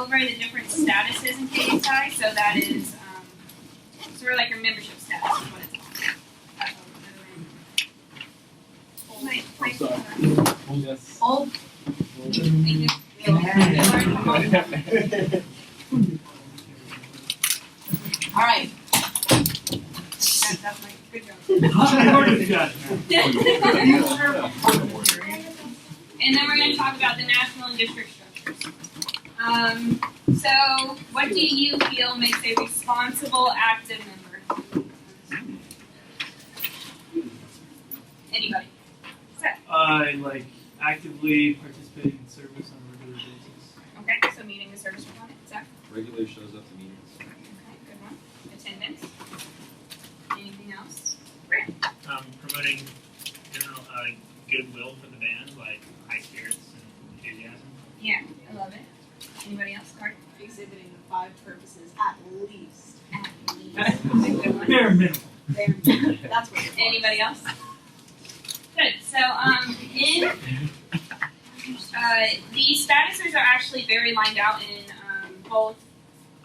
over the different statuses in KHI. So that is sort of like your membership status is what it's called. Yes. Old. Thank you. All right. That's like good job. And then we're going to talk about the national and district structures. So, what do you feel makes a responsible active member? Anybody? Like actively participating in service on a regular basis. Okay, so meeting the service requirement. Zach? Regularly shows up to meetings. Okay, good one. Attendance. Anything else? Great. Promoting general goodwill for the band, like high spirits and enthusiasm. Yeah, I love it. Anybody else? Card? Exhibiting the 5 purposes at least. At least. Good one. Bare minimum. That's what it's Anybody else? Good. So, these statuses are actually very lined out in both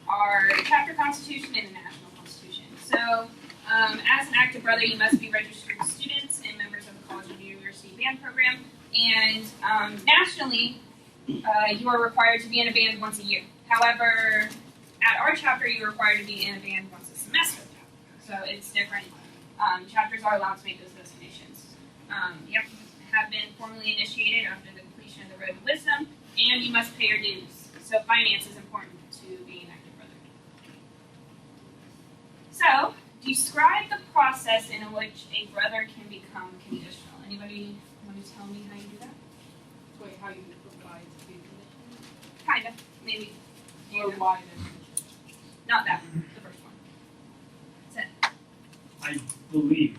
our chapter constitution and the national constitution. So, as an active brother, you must be registered students and members of the college and university band program. And nationally, you are required to be in a band once a year. However, at our chapter, you're required to be in a band once a semester. So it's different. Chapters are allowed to make those designations. You have been formally initiated after the completion of the Road to Wisdom, and you must pay your dues. So finance is important to being an active brother. So, describe the process in which a brother can become conditional. Anybody want to tell me how you do that? Wait, how you provide to be conditional? Kind of, maybe. Or why then? Not that one, the first one. That's it. I believe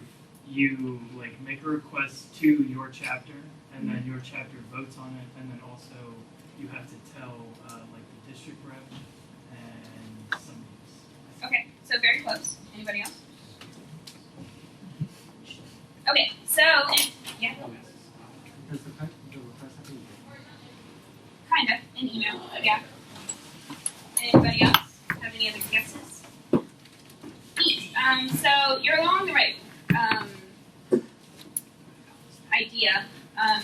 you make a request to your chapter, and then your chapter votes on it, and then also you have to tell the district rep and some names. Okay, so very close. Anybody else? Okay, so, yeah. Kind of, an email, yeah. Anybody else have any other guesses? Neat. So you're along the right idea.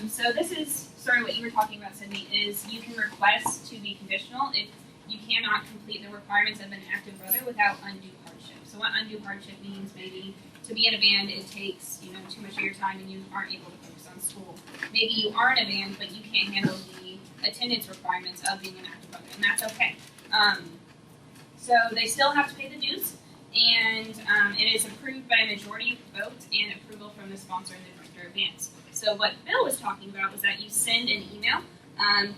So this is sort of what you were talking about, Sydney, is you can request to be conditional if you cannot complete the requirements of an active brother without undue hardship. So what undue hardship means, maybe to be in a band it takes too much of your time and you aren't able to focus on school. Maybe you are in a band but you can't handle the attendance requirements of being an active brother, and that's okay. So they still have to pay the dues, and it is approved by a majority vote and approval from the sponsor and the director of bands. So what Bill was talking about was that you send an email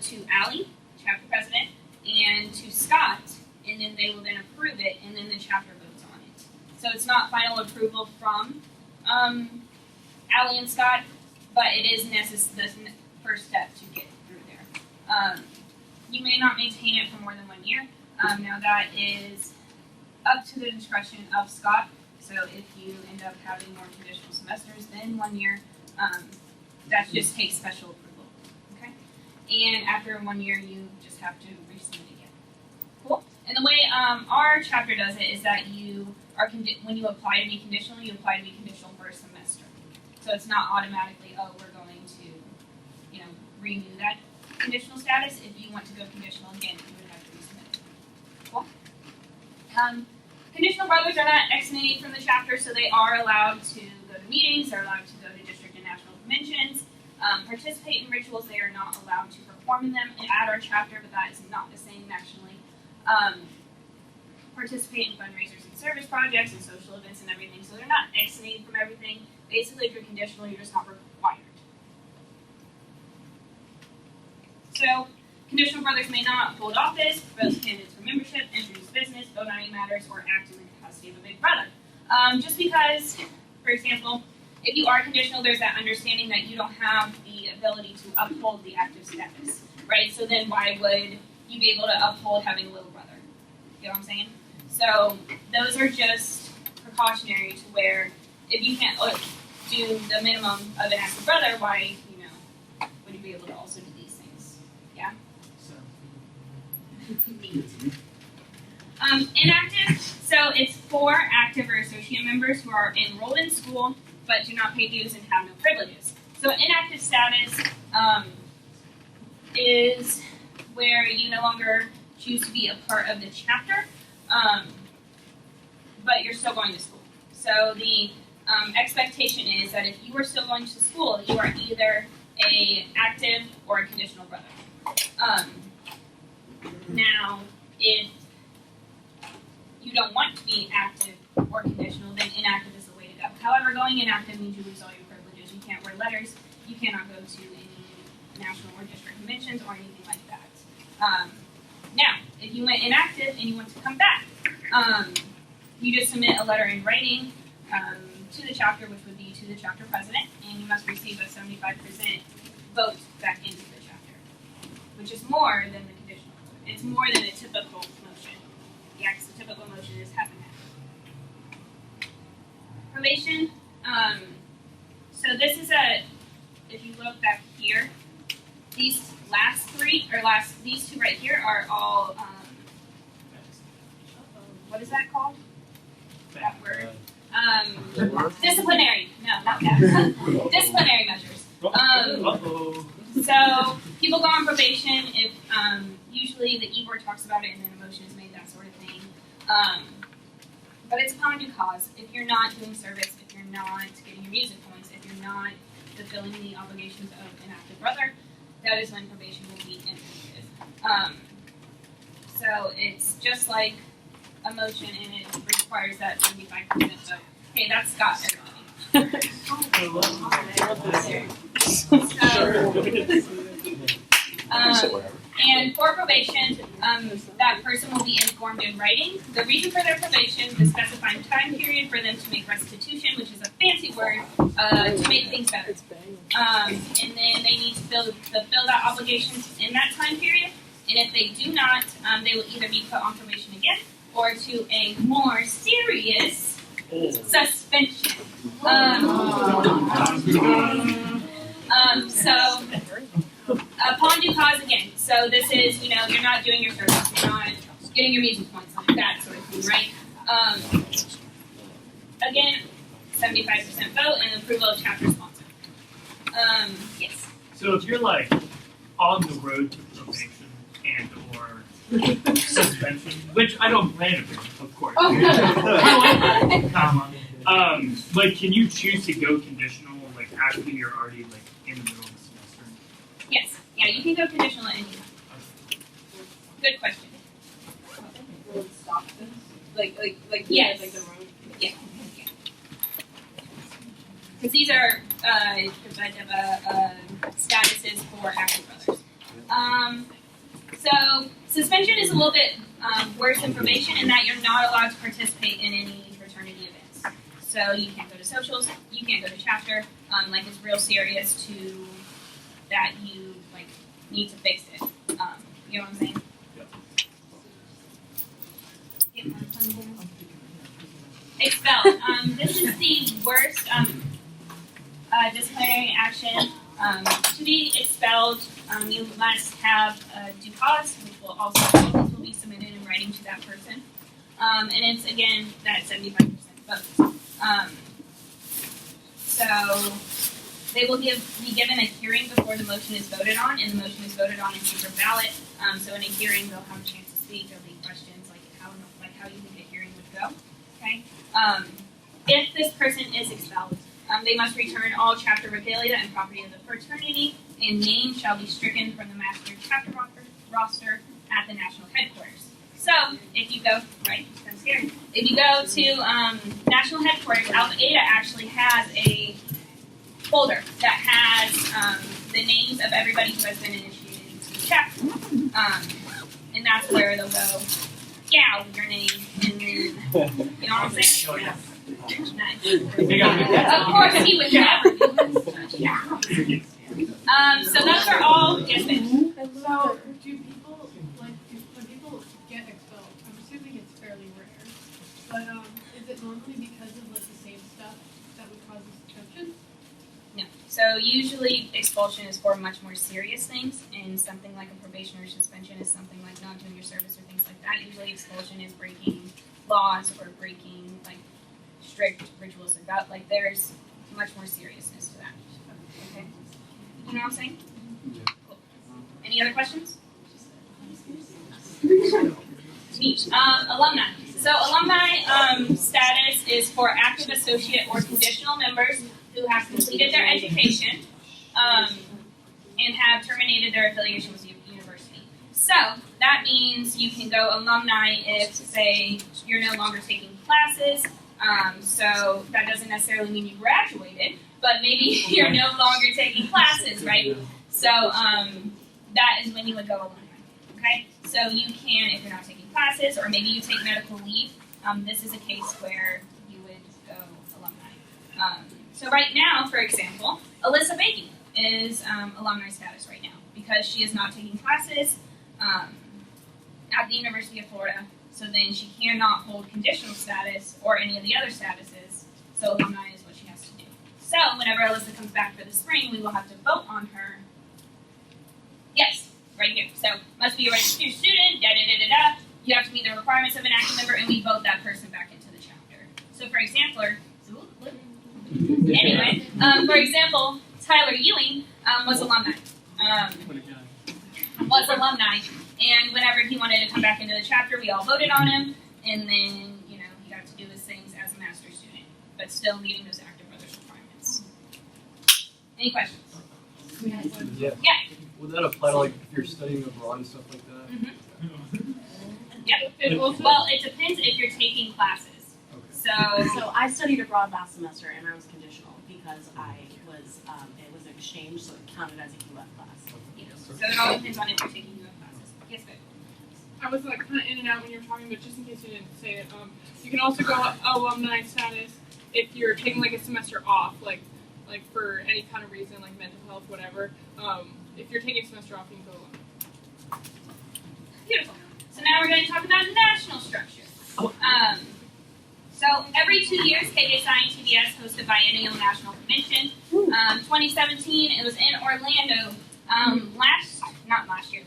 to Allie, chapter president, and to Scott, and then they will then approve it, and then the chapter votes on it. So it's not final approval from Allie and Scott, but it is the first step to get through there. You may not maintain it for more than 1 year. Now that is up to the discretion of Scott. So if you end up having more traditional semesters than 1 year, that just takes special approval. Okay? And after 1 year, you just have to resubmit again. Cool? And the way our chapter does it is that you are when you apply to be conditional, you apply to be conditional for a semester. So it's not automatically, oh, we're going to, renew that conditional status. If you want to go conditional again, you would have to resubmit it. Cool? Conditional brothers are not exonerated from the chapter, so they are allowed to go to meetings, they're allowed to go to district and national conventions, participate in rituals. They are not allowed to perform in them at our chapter, but that is not the same nationally. Participate in fundraisers and service projects and social events and everything, so they're not exonerated from everything. Basically, if you're conditional, you're just not required. So, conditional brothers may not hold office, propose candidates for membership, introduce business, vote on any matters, or act in the capacity of a big brother. Just because, for example, if you are conditional, there's that understanding that you don't have the ability to uphold the active status, right? So then why would you be able to uphold having a little brother? You know what I'm saying? So those are just precautionary to where if you can't do the minimum of an active brother, why, would you be able to also do these things? Yeah? So. 8. Inactive, so it's for active or associate members who are enrolled in school but do not pay dues and have no privileges. So inactive status is where you no longer choose to be a part of the chapter, but you're still going to school. So the expectation is that if you are still going to school, you are either a active or a conditional brother. Now, if you don't want to be active or conditional, then inactive is the way to go. However, going inactive means you lose all your privileges. You can't wear letters. You cannot go to any national or district conventions or anything like that. Now, if you went inactive and you want to come back, you just submit a letter in writing to the chapter, which would be to the chapter president, and you must receive a 75% vote back into the chapter, which is more than the conditional vote. It's more than a typical motion. Yeah, because the typical motion is half and half. Probation. So this is if you look back here, these these two right here are all, what is that called? That word? Disciplinary. No, not that. Disciplinary measures. So people go on probation if usually the e-board talks about it and then a motion is made, that sort of thing. But it's upon due cause. If you're not doing service, if you're not getting your music points, if you're not fulfilling the obligations of an active brother, that is when probation will be inactive. So it's just like a motion, and it requires that 75% vote. Hey, that's Scott, everybody. And for probation, that person will be informed in writing the reason for their probation, the specified time period for them to make restitution, which is a fancy word, to make things better. And then they need to fulfill that obligation in that time period. And if they do not, they will either be put on probation again or to a more serious suspension. So upon due cause again. So this is, you're not doing your service, you're not getting your music points, like that sort of thing, right? Again, 75% vote and approval of chapter sponsor. Yes. So if you're like on the road to probation and or suspension, which I don't plan to do, of course. Comma. Like, can you choose to go conditional, like after you're already like in the middle of the semester? Yes. Yeah, you can go conditional at any time. Good question. Will it stop this? Like Yes. like the road? Yeah. Because these are statuses for active brothers. So suspension is a little bit worse than probation in that you're not allowed to participate in any fraternity events. So you can't go to socials, you can't go to chapter. Like it's real serious to that you like need to fix it. You know what I'm saying? Expelled. This is the worst disciplinary action. To be expelled, you must have due cause, which will will be submitted in writing to that person. And it's again that 75% vote. So they will be given a hearing before the motion is voted on, and the motion is voted on in secret ballot. So in a hearing, they'll have a chance to speak. There'll be questions like how you think a hearing would go. Okay. If this person is expelled, they must return all chapter regalia and property of the fraternity, and names shall be stricken from the master chapter roster at the national headquarters. So, if you go, right, it's kind of scary. If you go to national headquarters, Alpha Eta actually has a folder that has the names of everybody who has been initiated into the chapter. And that's where they'll go, yeah, with your name, and then, you know what I'm saying? Yeah. Nice. Of course, he would never do this. Yeah. So those are all given. So do people when people get expelled? I'm assuming it's fairly rare, but is it normally because of like the same stuff that would cause a suspension? No. So usually expulsion is for much more serious things, and something like a probation or suspension is something like not doing your service or things like that. Usually expulsion is breaking laws or breaking like strict rituals of God. Like there's much more seriousness to that. Okay, you know what I'm saying? Yeah. Cool. Any other questions? Neat. Alumni. So alumni status is for active associate or conditional members who have completed their education and have terminated their affiliation with the university. So that means you can go alumni if, say, you're no longer taking classes. So that doesn't necessarily mean you graduated, but maybe you're no longer taking classes, right? So that is when you would go alumni. Okay? So you can, if you're not taking classes, or maybe you take medical leave, this is a case where you would go alumni. So right now, for example, Alyssa Baking is alumni status right now because she is not taking classes at the University of Florida. So then she cannot hold conditional status or any of the other statuses. So alumni is what she has to do. So whenever Alyssa comes back for the spring, we will have to vote on her. Yes, right here. So must be a registered student, da-da-da-da-da. You have to meet the requirements of an active member, and we vote that person back into the chapter. So for example, for example, Tyler Ewing was alumni. And whenever he wanted to come back into the chapter, we all voted on him, and then, he got to do his things as a master's student, but still meeting those active brothers requirements. Any questions? Yeah. Yeah. Would that apply to like if you're studying abroad and stuff like that? Mm-hmm. Yep. Also, Well, it depends if you're taking classes. Okay. So I studied abroad last semester, and I was conditional because I was it was an exchange, so it counted as a UF class. So it all depends on if you're taking UF classes. Yes, good. I was like kind of in and out when you were talking, but just in case you didn't say it, you can also go alumni status if you're taking like a semester off, like for any kind of reason, like mental health, whatever. If you're taking a semester off, you can go alumni. Beautiful. So now we're going to talk about national structure. So every 2 years, KDSI and TDS host a biennial national convention. 2017, it was in Orlando.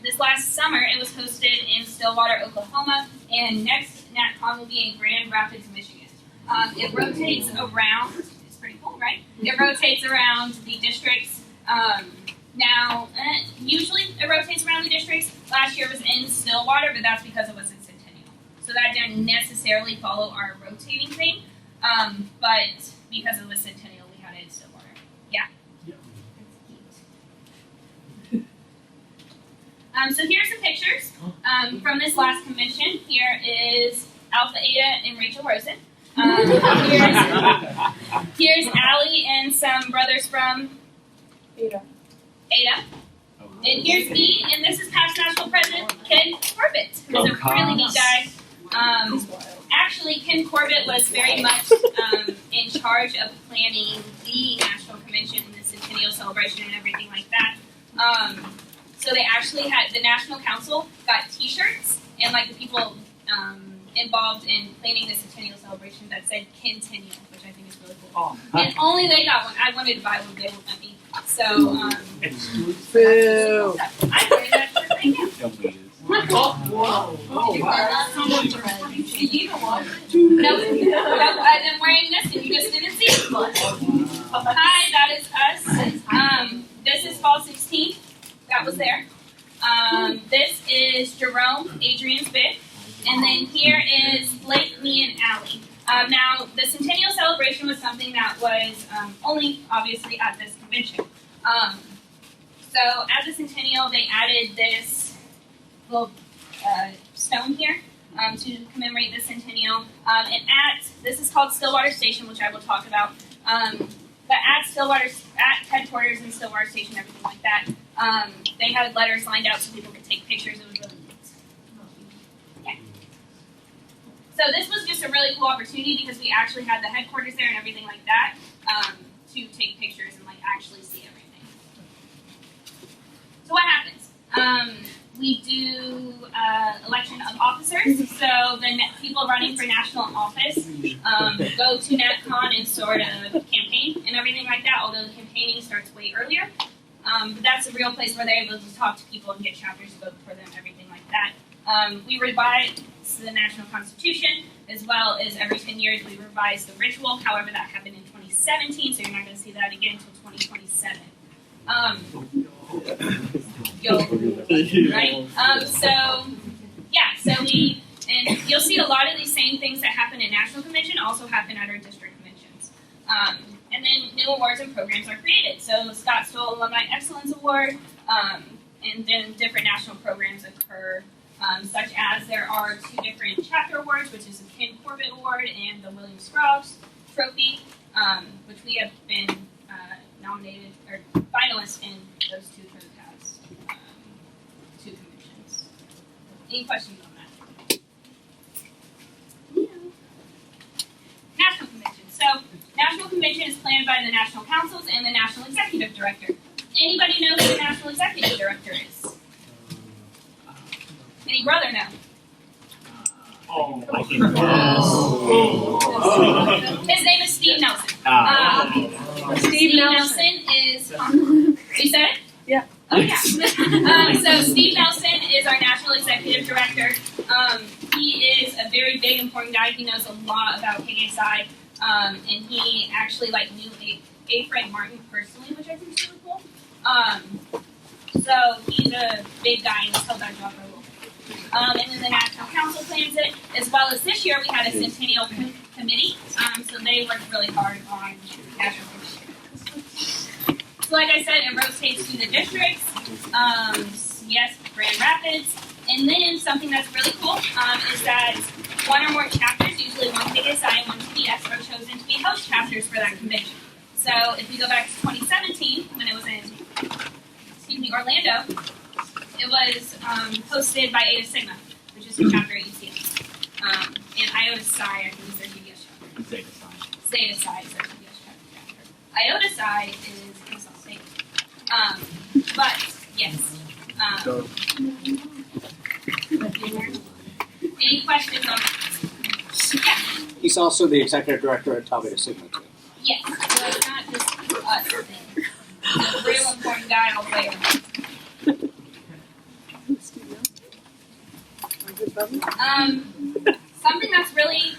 This last summer, it was hosted in Stillwater, Oklahoma, and next NatCon will be in Grand Rapids, Michigan. It rotates around. It's pretty cool, right? It rotates around the districts. Usually it rotates around the districts. Last year it was in Stillwater, but that's because it was in Centennial. So that didn't necessarily follow our rotating thing, but because it was Centennial, we had it in Stillwater. Yeah? Yeah. So here's some pictures from this last convention. Here is Alpha Eta and Rachel Rosen. Here's Allie and some brothers from Eta. And here's me, and this is past national president Ken Corbett, who's a really neat guy. Actually, Ken Corbett was very much in charge of planning the national convention and the centennial celebration and everything like that. So they actually had, the National Council got t-shirts, and like the people involved in planning the centennial celebration that said Kentennial, which I think is really cool. And only they got one. I wanted to buy one, they won't let me. So, Boo! I'm wearing that shirt right now. No, I'm wearing this and you just didn't see it. Hi, that is us. This is Fall 16. That was there. This is Jerome, Adrian's bit. And then here is Blake, me, and Allie. Now, the Centennial Celebration was something that was only, obviously, at this convention. So, at the Centennial, they added this little stone here to commemorate the Centennial. And this is called Stillwater Station, which I will talk about. But at headquarters in Stillwater Station, everything like that, they had letters lined out so people could take pictures. It was really neat. Yeah. So this was just a really cool opportunity because we actually had the headquarters there and everything like that to take pictures and like actually see everything. So what happens? we do election of officers. So the people running for national office go to NatCon and sort of campaign and everything like that, although the campaigning starts way earlier. But that's a real place where they're able to talk to people and get chapters to vote for them, everything like that. We revise the National Constitution, as well as every 10 years we revise the ritual. However, that happened in 2017, so you're not going to see that again until 2027. Right? And you'll see a lot of these same things that happen at national convention also happen at our district conventions. And then new awards and programs are created. So Scottsdale Alumni Excellence Award, and then different national programs occur, such as there are 2 different chapter awards, which is the Ken Corbett Award and the William Scruggs Trophy, which we have been nominated or finalists in those 2 for the past 2 conventions. Any questions on that? Yeah. National Convention. So National Convention is planned by the National Councils and the National Executive Director. Anybody know who the National Executive Director is? Any brother know? Oh, I can guess. His name is Steve Nelson. Steve Nelson is. You said it? Yeah. Oh yeah. So Steve Nelson is our National Executive Director. He is a very big, important guy. He knows a lot about KSI, and he actually knew A. Frank Martin personally, which I think is really cool. So he's a big guy and he's held that job for a little bit. And then the National Council plans it, as well as this year we had a Centennial Committee, so they worked really hard on National Committee. So like I said, it rotates through the districts, yes, Grand Rapids, and then something that's really cool is that 1 or more chapters, usually 1 KSI and 1 TDS, are chosen to be host chapters for that convention. So if we go back to 2017, when it was in Orlando, it was hosted by Eta Sigma, which is a chapter at UCM. And Iota Psi, I think, is their TDS chapter. Zeta Psi is their TDS chapter. Iota Psi is Kennesaw State. But, yes. Any questions on that? Yeah. He's also the executive director at Alpha Eta Sigma too. Yes. So it's not just us thing. He's a real important guy all the way around. Something that's really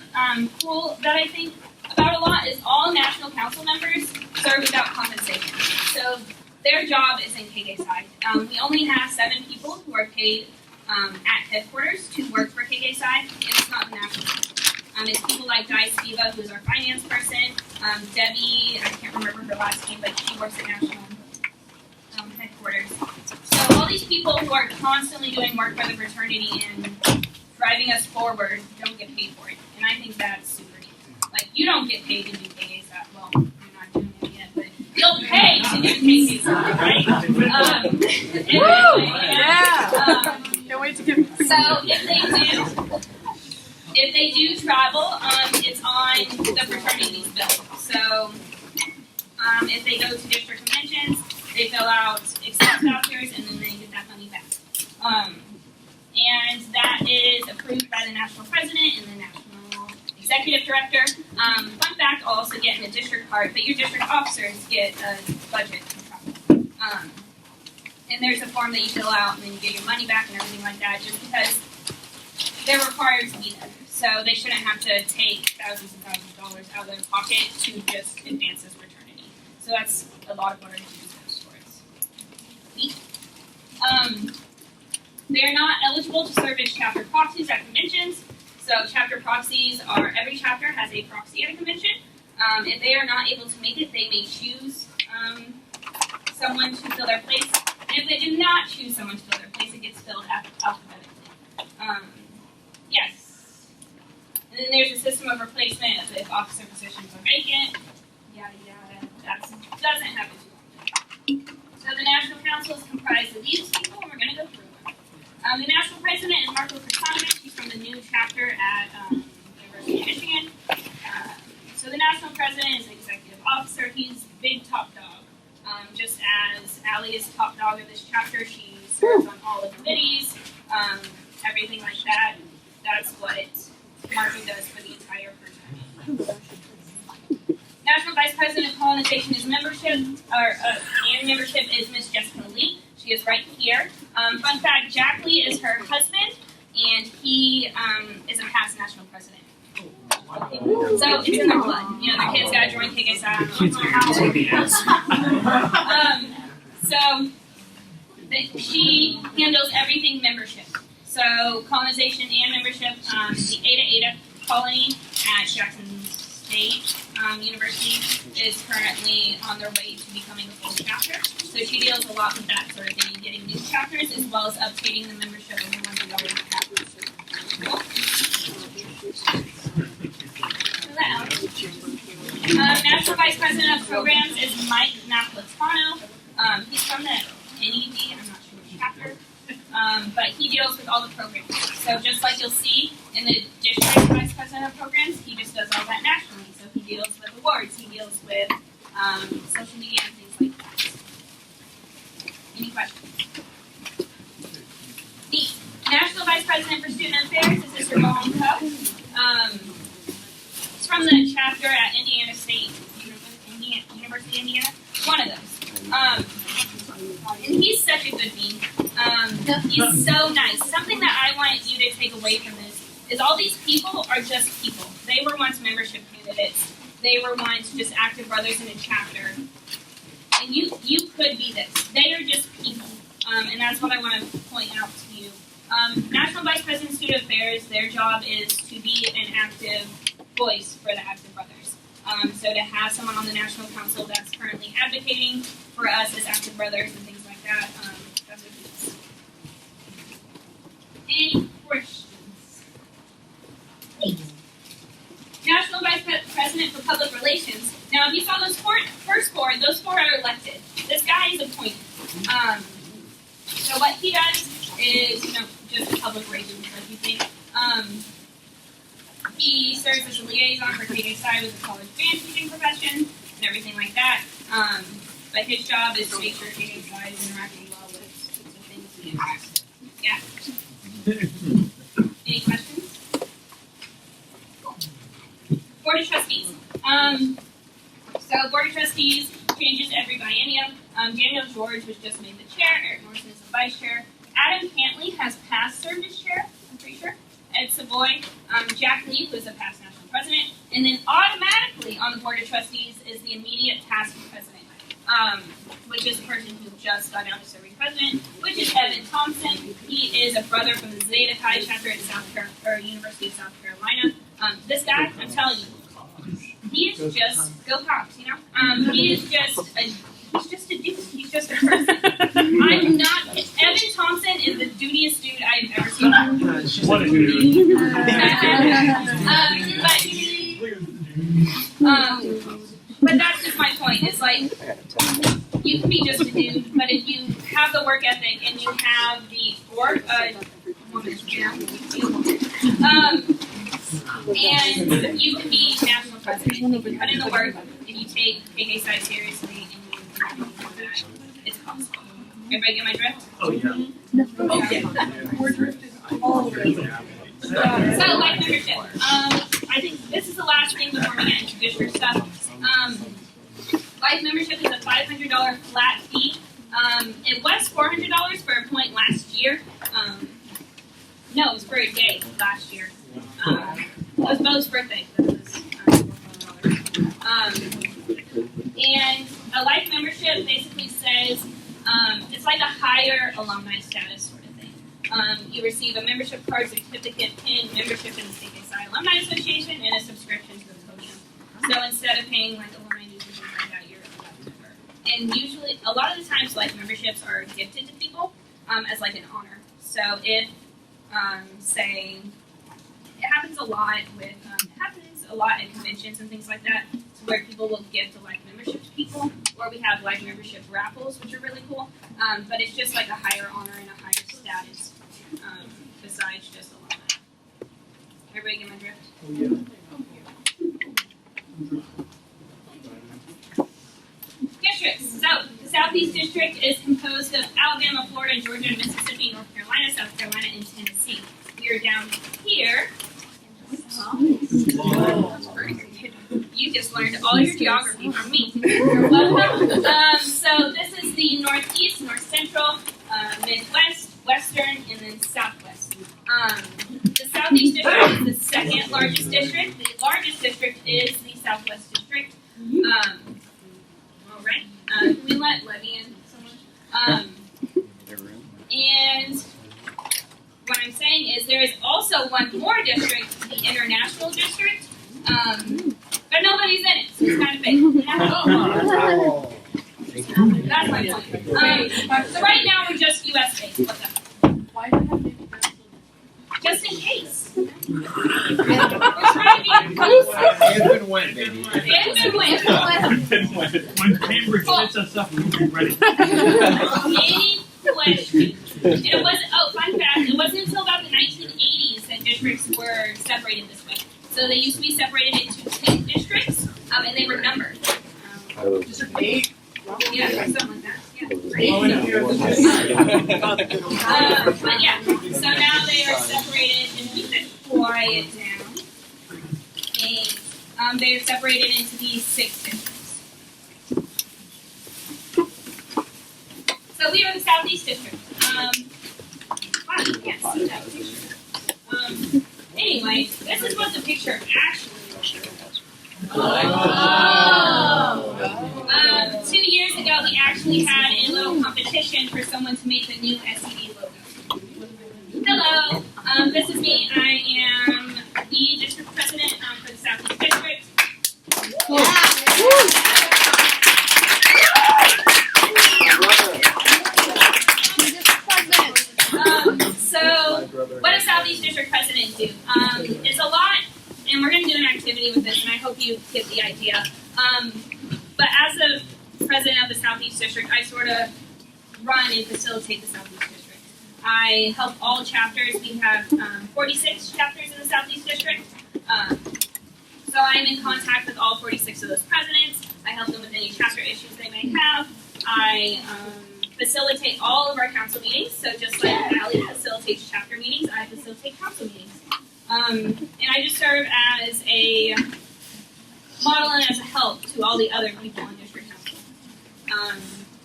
cool that I think about a lot is all National Council members serve without compensation. So their job is in KKSI. We only have 7 people who are paid at headquarters to work for KKSI, and it's not the national. It's people like Di Spiva, who's our finance person, Debbie, I can't remember her last name, but she works at national headquarters. So all these people who are constantly doing work for the fraternity and driving us forward don't get paid for it. And I think that's super neat. You don't get paid to do KKSI. Well, you're not doing it yet, but you'll pay to do KKSI, right? Woo! Yeah! Can't wait to get So if they do travel, it's on the fraternity's bill. So if they go to district conventions, they fill out expense vouchers and then they get that money back. And that is approved by the national president and the national executive director. Fun fact, I'll also get in the district part, but your district officers get a budget to travel. And there's a form that you fill out and then you get your money back and everything like that, just because they're required to be there. So they shouldn't have to take thousands and thousands of dollars out of their pocket to just advance this fraternity. So that's a lot of what our dues goes towards. They're not eligible to serve as chapter proxies at conventions. So chapter proxies are, every chapter has a proxy at a convention. If they are not able to make it, they may choose someone to fill their place. And if they do not choose someone to fill their place, it gets filled alphabetically. Yes. And then there's a system of replacement if officer positions are vacant. Yada yada. That doesn't happen too often. So the National Council is comprised of these people, and we're going to go through them. The National President is Marco Kratanovich. He's from the new chapter at University of Michigan. So the National President is an executive officer. He's big top dog. Just as Allie is top dog of this chapter, she serves on all the committees. does for the entire program. National Vice President of Colonization is membership, and membership is Miss Jessica Lee. She is right here. Fun fact, Jack Lee is her husband, and he is a past national president. So it's in their blood. You know, their kids got to join KKSI. She handles everything membership. So colonization and membership. The Eta colony at Jackson State University is currently on their way to becoming a full chapter. So she deals a lot with that sort of thing, getting new chapters as well as updating the membership of the ones we already have. National Vice President of Programs is Mike Napolitano. He's from the NED, I'm not sure which chapter, but he deals with all the programs. So just like you'll see in the district Vice President of Programs, he just does all that nationally. So he deals with awards, he deals with social media and things like that. Any questions? The National Vice President for Student Affairs is Mr. Bowen Coe. It's from the chapter at Indiana State University, Indiana. One of those. And he's such a good bean. He's so nice. Something that I want you to take away from this is all these people are just people. They were once membership candidates. They were once just active brothers in a chapter. And you could be this. They are just people. And that's what I want to point out to you. National Vice President of Student Affairs, their job is to be an active voice for the active brothers. So to have someone on the National Council that's currently advocating for us as active brothers and things like that, that's what it is. Any questions? National Vice President for Public Relations. Now, if you saw those first four, those four are elected. This guy is appointed. So what he does is, just public relations, like you think. He serves as a liaison for KKSI with the college band teaching profession and everything like that. But his job is to make sure KKSI is interacting well with the things we do. Yeah? Any questions? Board of Trustees. So Board of Trustees changes every biennium. Daniel George was just made the chair. Eric Morrison is the vice chair. Adam Pantley has past served as chair, I'm pretty sure. Ed Savoy, Jack Lee, who is a past national president, and then automatically on the Board of Trustees is the immediate past president, which is the person who just got out of serving president, which is Evan Thompson. He is a brother from the Zeta Chi chapter at University of South Carolina. This guy, I'm telling you, he is just, go Pops, he is just he's just a dude. He's just a person. I'm not. Evan Thompson is the dudiest dude I've ever seen. What a dude. But that's just my point. It's like you can be just a dude, but if you have the work ethic and you have the and you can be national president. If you put in the work, if you take KKSI seriously, and you do that, it's possible. Everybody get my drift? Oh, yeah. So, life membership. I think this is the last thing before we get into district stuff. Life membership is a $500 flat fee. It was $400 for a point last year. No, it was for a day last year. It was Bo's birthday. That was and a life membership basically says it's like a higher alumni status sort of thing. You receive a membership card, certificate, pin, membership in the KKSI Alumni Association, and a subscription to the podium. So instead of paying like alumni dues or things like that, you're a life member. And usually, a lot of the times, life memberships are gifted to people as like an honor. So if, say, it happens a lot with at conventions and things like that, where people will gift a life membership to people, or we have life membership raffles, which are really cool. But it's just like a higher honor and a higher status besides just alumni. Everybody get my drift? Oh, yeah. Districts. So the Southeast District is composed of Alabama, Florida, Georgia, Mississippi, North Carolina, South Carolina, and Tennessee. We are down here. learned all your geography from me. You're welcome. So this is the Northeast, North Central, Midwest, Western, and then Southwest. The Southeast District is the second largest district. The largest district is the Southwest District. All right. Can we let Levy in someone? And what I'm saying is there is also one more district, the International District, but nobody's in it, so it's kind of big. That's my point. So right now we're just U.S. based. What's up? Why do you have maybe Just in case. We're trying to be inclusive. If and when, baby. If and when. When Cambridge hits us up, we'll be ready. Any question? It wasn't. Oh, fun fact! It wasn't until about the 1980s that districts were separated this way. So they used to be separated into 10 districts, and they were numbered. District 8? Yeah, something like that. Yeah. But yeah, so now they are separated, and keep it quiet down. And they are separated into these 6 districts. So we are the Southeast District. Wow, you can't see that picture. Anyway, this is what the picture actually looks like. 2 years ago, we actually had a little competition for someone to make the new SED logo. Hello, this is me. I am the district president for the Southeast District. So, what does Southeast District President do? It's a lot, and we're going to do an activity with this, and I hope you get the idea. But as the president of the Southeast District, I sort of run and facilitate the Southeast District. I help all chapters. We have 46 chapters in the Southeast District. So I am in contact with all 46 of those presidents. I help them with any chapter issues they may have. I facilitate all of our council meetings. So just like Allie facilitates chapter meetings, I facilitate council meetings. And I just serve as a model and as a help to all the other people in district council.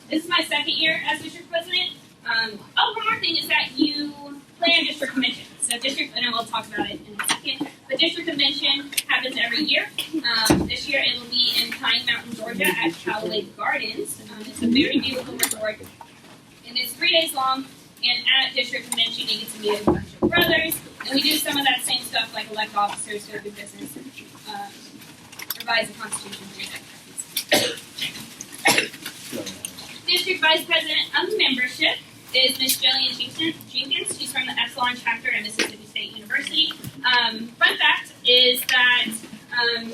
This is my second year as district president. One more thing is that you plan district convention. So district, and we'll talk about it in a second. But district convention happens every year. This year it will be in Pine Mountain, Georgia, at Callaway Gardens. It's a very beautiful resort, and it's 3 days long. And at district convention, you get to meet a bunch of brothers, and we do some of that same stuff like elect officers, go do business, revise the Constitution, District Vice President of Membership is Miss Jillian Jenkins. She's from the Epsilon chapter at Mississippi State University. Fun fact is that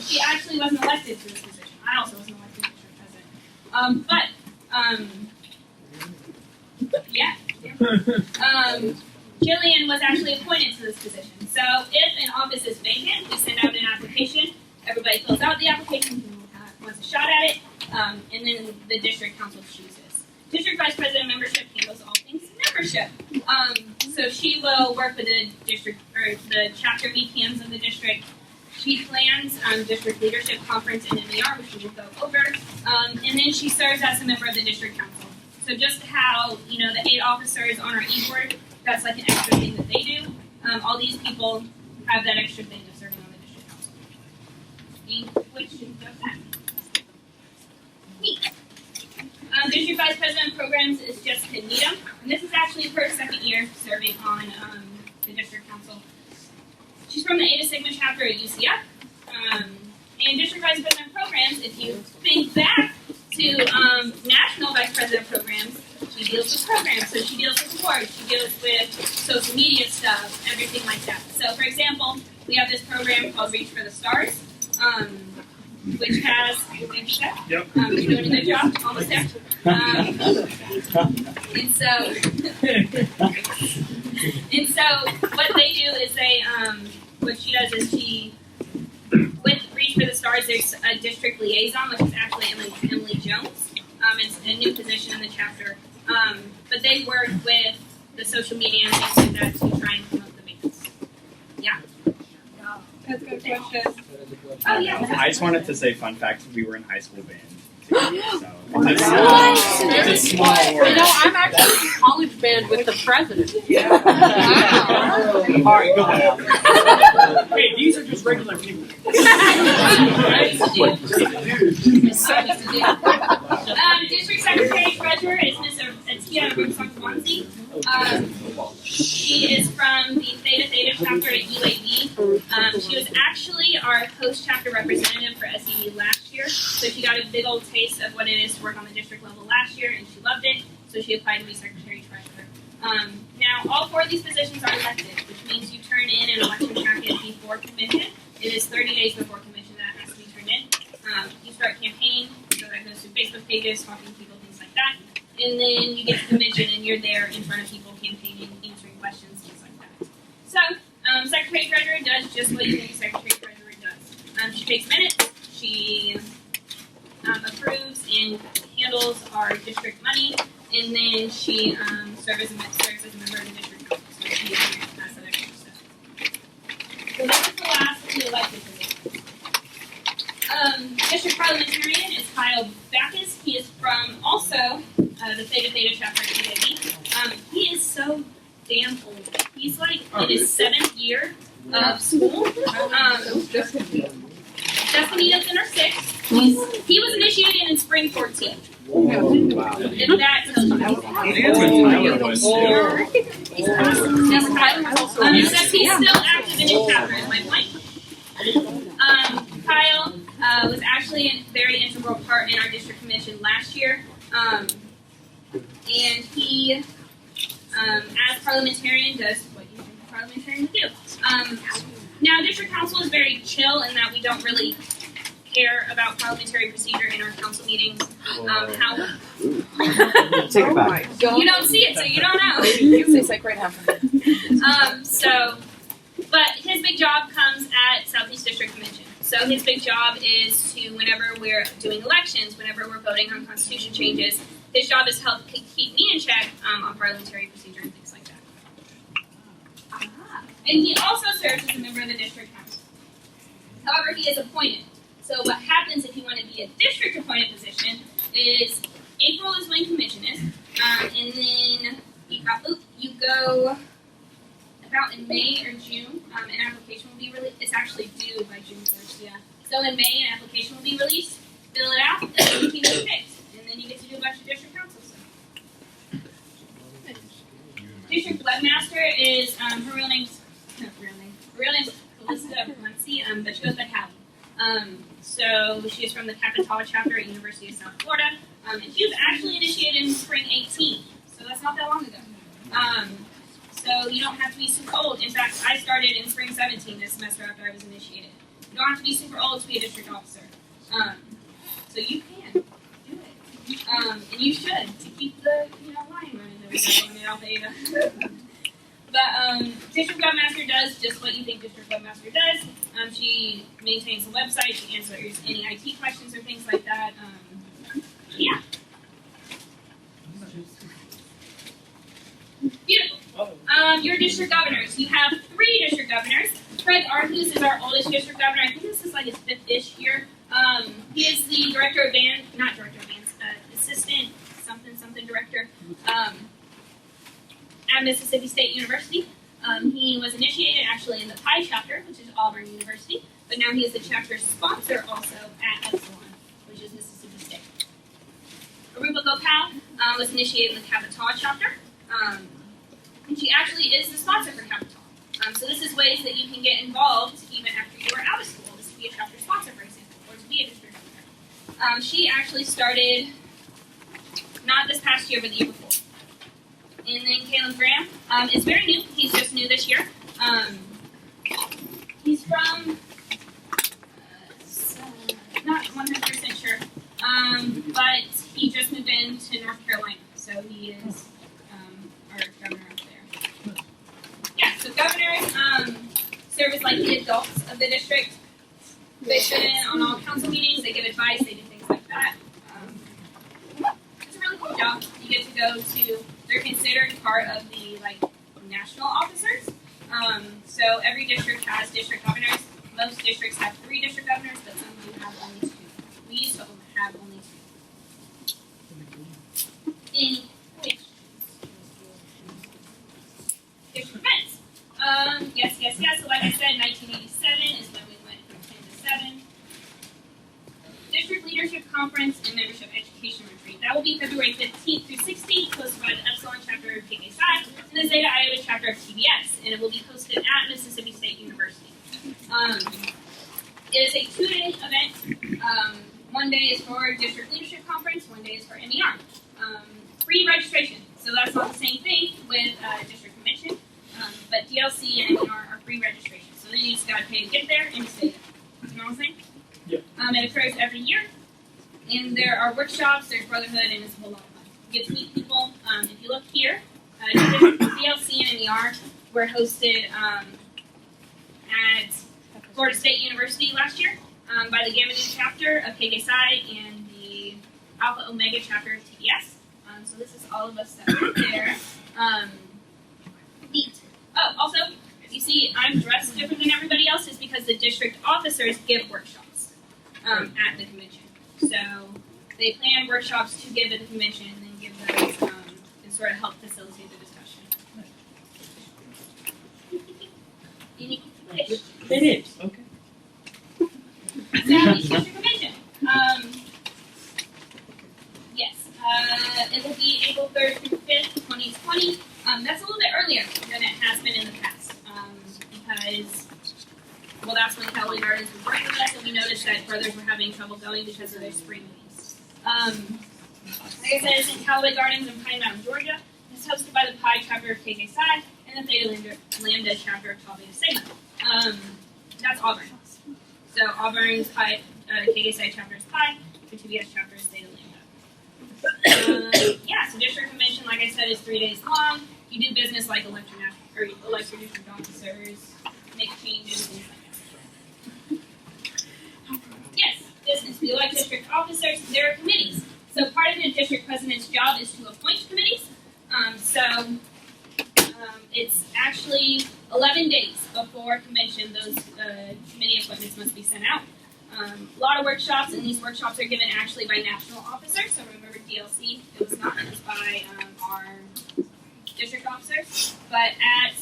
she actually wasn't elected to this position. I also wasn't elected to district president. Jillian was actually appointed to this position. So if an office is vacant, we send out an application. Everybody fills out the application, who wants a shot at it, and then the district council chooses. District Vice President membership handles all things membership. So she will work with the district or the chapter VPMs of the district. She plans district leadership conference in MER, which we will go over, and then she serves as a member of the district council. So just how the 8 officers on our e-board, that's like an extra thing that they do. All these people have that extra thing of serving on the district council. Which does that? Neat. District Vice President of Programs is Jessica Needham, and this is actually her second year serving on the district council. She's from the Eta Sigma chapter at UCF. And District Vice President of Programs, if you think back to National Vice President of Programs, she deals with programs. So she deals with awards, she deals with social media stuff, everything like that. So for example, we have this program called Reach for the Stars, which has, Yep. you're doing a good job, almost there. And so what they do is they, what she does is with Reach for the Stars, there's a district liaison, which is actually Emily Jones. It's a new position in the chapter. But they work with the social media and things like that to try and promote the bands. Yeah. That's a good question. Oh, yeah. I just wanted to say, fun fact: we were in high school band. So What? it's a small world. You know, I'm actually in college band with the president. Yeah. Wow. All right, go ahead. Hey, these are just regular people. District Secretary Treasurer is Ms. Alpha Eta. She is from the Theta chapter at UAB. She was actually our host chapter representative for SED last year, so she got a big old taste of what it is to work on the district level last year, and she loved it, so she applied to be Secretary Treasurer. Now, all 4 of these positions are elected, which means you turn in an election packet before convention. It is 30 days before convention that has to be turned in. You start campaign, so that goes through Facebook pages, talking to people, things like that. And then you get to convention and you're there in front of people campaigning, answering questions, things like that. So, Secretary Treasurer does just what you think a Secretary Treasurer does. She takes minutes, she approves and handles our district money, and then she serves as a member of the district council. So she has that extra stuff. So this is the last of the elected positions. District Parliamentarian is Kyle Backus. He is from also the Theta chapter at UAB. He is so damn old. He's like in his 7th year of school. Destini's in her 6th. He was initiated in spring 14. Wow. If that tells you anything. Says he's still active in his chapter, is my point. Kyle was actually a very integral part in our district commission last year. And he, as parliamentarian, does what you think a parliamentarian would do. Now, district council is very chill in that we don't really care about parliamentary procedure in our council meetings. Take it back. You don't see it, so you don't know. But his big job comes at Southeast District Convention. So his big job is to, whenever we're doing elections, whenever we're voting on constitution changes, his job is to help keep me in check on parliamentary procedure and things like that. And he also serves as a member of the district council. However, he is appointed. So what happens if you want to be a district appointed position is April is when convention is, and then you go about in May or June. An application will be released. It's actually due by June 1st, yeah. So in May, an application will be released. Fill it out, and then you can get picked, and then you get to do a bunch of district council stuff. District webmaster is her real name's Calista Muncie, but she goes by Hallie. So she is from the Kappa chapter at University of South Florida, and she was actually initiated in spring 18, so that's not that long ago. So you don't have to be super old. In fact, I started in spring 17 this semester after I was initiated. You don't have to be super old to be a district officer. So you can do it, and you should to keep the line running that we got going at Alpha Eta. But district webmaster does just what you think district webmaster does. She maintains the website. She answers any IT questions or things like that. Yeah. Beautiful. Your district governors. You have 3 district governors. Craig Arthus is our oldest district governor. I think this is like his 5th-ish year. He is the director of band, not director of bands, assistant something director at Mississippi State University. He was initiated actually in the Pi chapter, which is Auburn University, but now he is the chapter sponsor also at Epsilon, which is Mississippi State. Aruba Gopal was initiated in the Kappa chapter. And she actually is the sponsor for Kappa. So this is ways that you can get involved even after you are out of school. This could be a chapter sponsor, for example, or to be a district governor. She actually started not this past year, but the year before. And then Caleb Graham is very new. He's just new this year. He's from, not 100% sure, but he just moved into North Carolina, so he is our governor up there. Yeah, so governors serve as like the adults of the district. They sit in on all council meetings, they give advice, they do things like that. It's a really cool job. You get to go to, they're considered part of the like national officers. So every district has district governors, Most districts have 3 district governors, but some do have only 2. We used to have only 2. Any questions? District events. Yes. So like I said, 1987 is when we went from 10 to 7. District Leadership Conference and Membership Education Retreat. That will be February 15th through 16th, hosted by the Epsilon chapter of KK Psi and the Zeta Iota chapter of TBS, and it will be hosted at Mississippi State University. It is a 2-day event. 1 day is for District Leadership Conference, 1 day is for MER. Free registration. So that's not the same thing with District Convention, but DLC and MER are free registration. So then you just got to pay to get there and to stay there. You know what I'm saying? Yep. It occurs every year, and there are workshops, there's brotherhood, and it's a whole lot of fun. You get to meet people. If you look here, DLC and MER were hosted at Florida State University last year by the Gamma Nu chapter of KK Psi and the Alpha Omega chapter of TBS. So this is all of us that were there. Neat. Oh, also, you see I'm dressed different than everybody else is because the district officers give workshops at the convention. So they plan workshops to give at the convention and then give those and sort of help facilitate the discussion. Any questions? It is. Okay. Southeast District Convention. Yes. It will be April 3rd through 5th, 2020. That's a little bit earlier than it has been in the past. Because, well, that's when Callaway Gardens was working with us, and we noticed that brothers were having trouble going because of their spring meetings. Like I said, it's in Callaway Gardens in Pine Mountain, Georgia. It's hosted by the Pi chapter of KK Psi and the Theta Lambda chapter of Tau Beta Sigma. That's Auburn. So Auburn's Pi, KK Psi chapter is Pi, the TBS chapter is Theta Lambda. So district convention, like I said, is 3 days long. You do business like elect your district officers, make changes, things like that. Yes, business. We elect district officers. There are committees. So part of the district president's job is to appoint committees. It's actually 11 days before convention. Those committee appointments must be sent out. A lot of workshops, and these workshops are given actually by national officers. So remember DLC, it was not, it was by our district officers. But at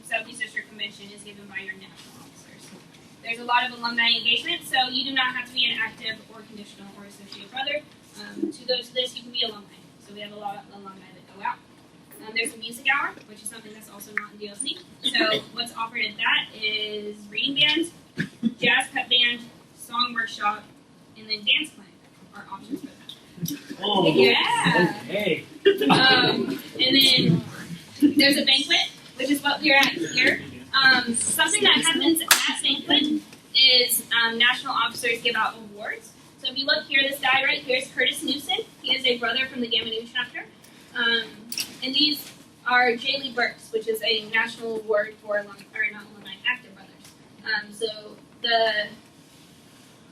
Southeast District Convention is given by your national officers. There's a lot of alumni engagement, so you do not have to be an active or conditional or associate brother. To go to this, you can be alumni. So we have a lot of alumni that go out. There's a music hour, which is something that's also not in DLC. So what's offered at that is reading band, jazz pep band, song workshop, and then dance clinic are options for that. Oh, yeah. Okay. And then there's a banquet, which is what we're at here. Something that happens at banquet is national officers give out awards. So if you look here, this guy right here is Curtis Newson. He is a brother from the Gamma Nu chapter. And these are J. Lee Burks, which is a national award for active brothers. So the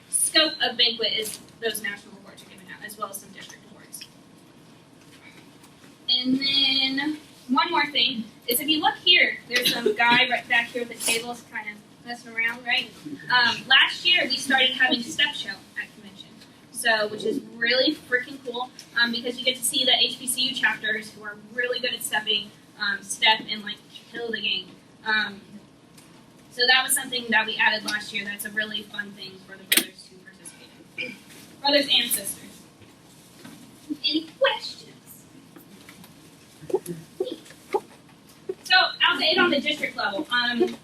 scope of banquet is those national awards are given out, as well as some district awards. And then one more thing is if you look here, there's some guy right back here with the tables kind of messing around, right? Last year we started having step show at convention, so which is really freaking cool because you get to see the HBCU chapters who are really good at stepping, step and like kill the game. So that was something that we added last year. That's a really fun thing for the brothers to participate in. Brothers and sisters. Any questions? So Alpha Eta on the district level.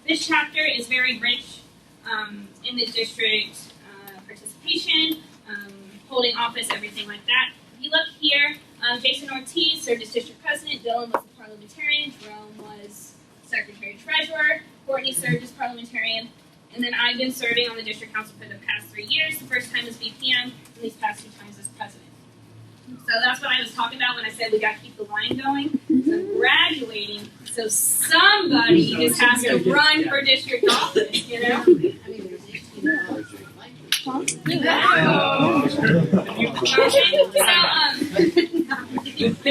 This chapter is very rich in the district participation, holding office, everything like that. If you look here, Jason Ortiz served as district president. Dylan was the parliamentarian. Jerome was secretary treasurer. Courtney served as parliamentarian. And then I've been serving on the district council for the past 3 years. The first time as VPM, and these past 2 times as president. So that's what I was talking about when I said we got to keep the line going. So I'm graduating, so somebody just has to run for district office, you know?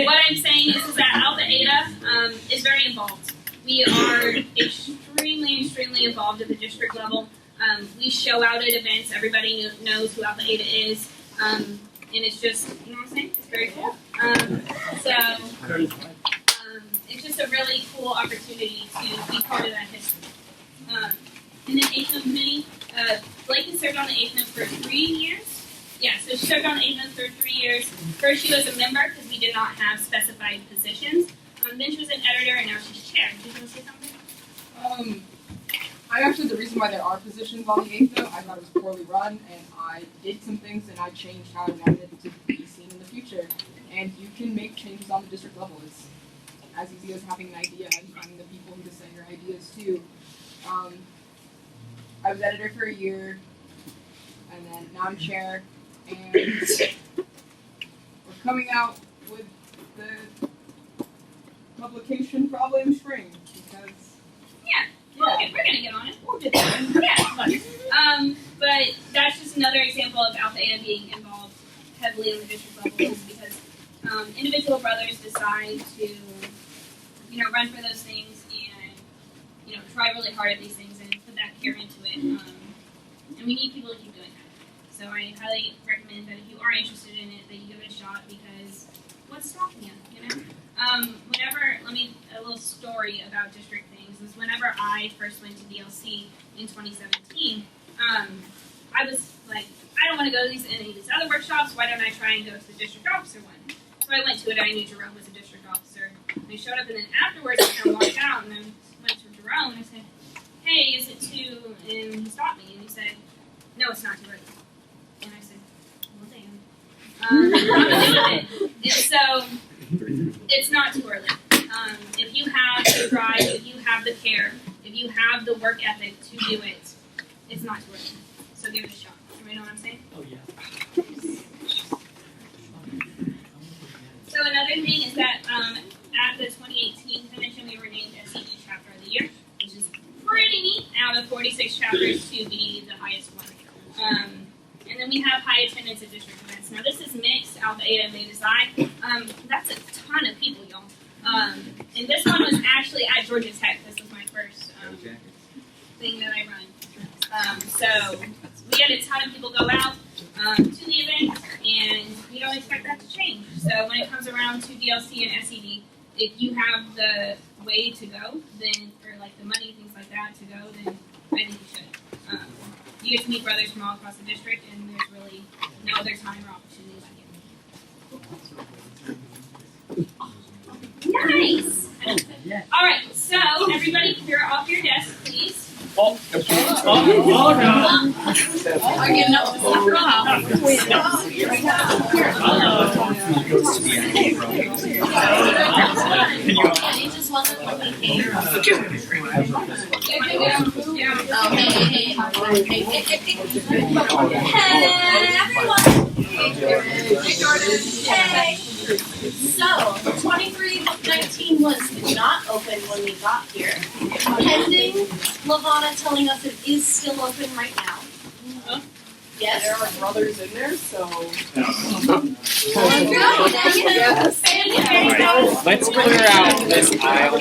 What I'm saying is that Alpha Eta is very involved. We are extremely involved at the district level. show out at events. Everybody knows who Alpha Eta is. And it's just, you know what I'm saying? It's very cool. It's just a really cool opportunity to be part of that history. And then AFNO committee, Blake has served on the AFNO for 3 years. Yeah, so she served on the AFNO for 3 years. First she was a member because we did not have specified positions. Then she was an editor and now she's chair. Did you want to say something? I'm actually the reason why there are positions on the AFNO. I thought it was poorly run, and I did some things, and I changed how I wanted it to be seen in the future. And you can make changes on the district level. It's as easy as having an idea and finding the people who to say your ideas to. I was editor for a year, and then now I'm chair, and we're coming out with the publication probably in spring, because We're gonna get on it. we'll get there. But that's just another example of Alpha Eta being involved heavily on the district level, because individual brothers decide to, run for those things and, try really hard at these things and put that care into it. And we need people to keep doing that. So I highly recommend that if you are interested in it, that you give it a shot, because what's stopping you, a little story about district things is whenever I first went to DLC in 2017, I was like, I don't want to go to any of these other workshops. Why don't I try and go to the district officer one? So I went to it. I knew Jerome was a district officer. And I showed up, and then afterwards I kind of walked out, and I went to Jerome, and I said, hey, is it too? And he stopped me, and he said, no, it's not too early. And I said, well, damn. I'm doing it. And so it's not too early. If you have the drive, if you have the care, if you have the work ethic to do it, it's not too early. So give it a shot. Everybody know what I'm saying? Oh, yeah. So another thing is that at the 2018 convention, we were named SED Chapter of the Year, which is pretty neat. Out of 46 chapters, to be the highest one. And then we have high attendance at district events. Now this is mixed, Alpha Eta and Beta Psi. That's a ton of people, y'all. And this one was actually at Georgia Tech. This was my first thing that I run. So we had a ton of people go out to the event, and we don't expect that to change. So when it comes around to DLC and SED, if you have the way to go, then, or like the money, things like that to go, then I think you should. You get to meet brothers from all across the district, and there's really no other time or opportunity like it. Nice! All right, so everybody clear off your desk, please. Oh, I'm getting up He just wasn't when we came. Hey, everyone. Hey. So, 2319 was not open when we got here. Pending Lavana telling us it is still open right now. Yes. There are brothers in there, so. Yes. Let's clear out this aisle.